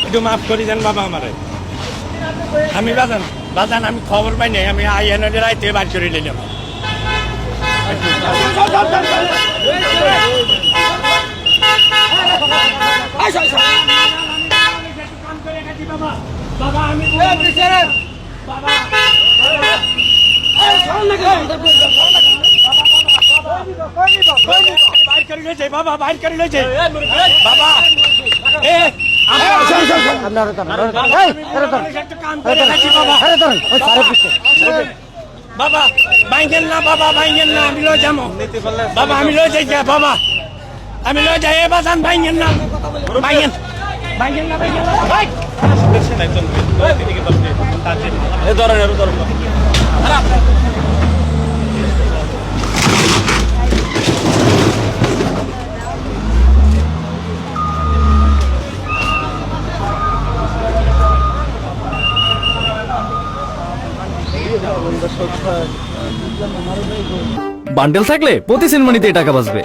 একটু মাফ করে দেন বাবা আমারে। আমি বাজান বাজান আমি খবর পাই নাই, আমি আইয়ানের রাইতে বার করে নিলাম। বাবা বাইর করে লইছে বাবা। বাবা বাইঙ্গেন না, বাবা বাইঙ্গেন না, আমি লই যাবো বাবা, আমি লই যাই বাবা, আমি লই যাই। এ বাজান বাইঙ্গেন না, বাইঙ্গেন বাইঙ্গেন না, বাইঙ্গেন না ভাই। এ ধরেন এর ধরেন খারাপ। বান্ডেল থাকলে প্রতি সেনমানিতে টাকা বাঁচবে।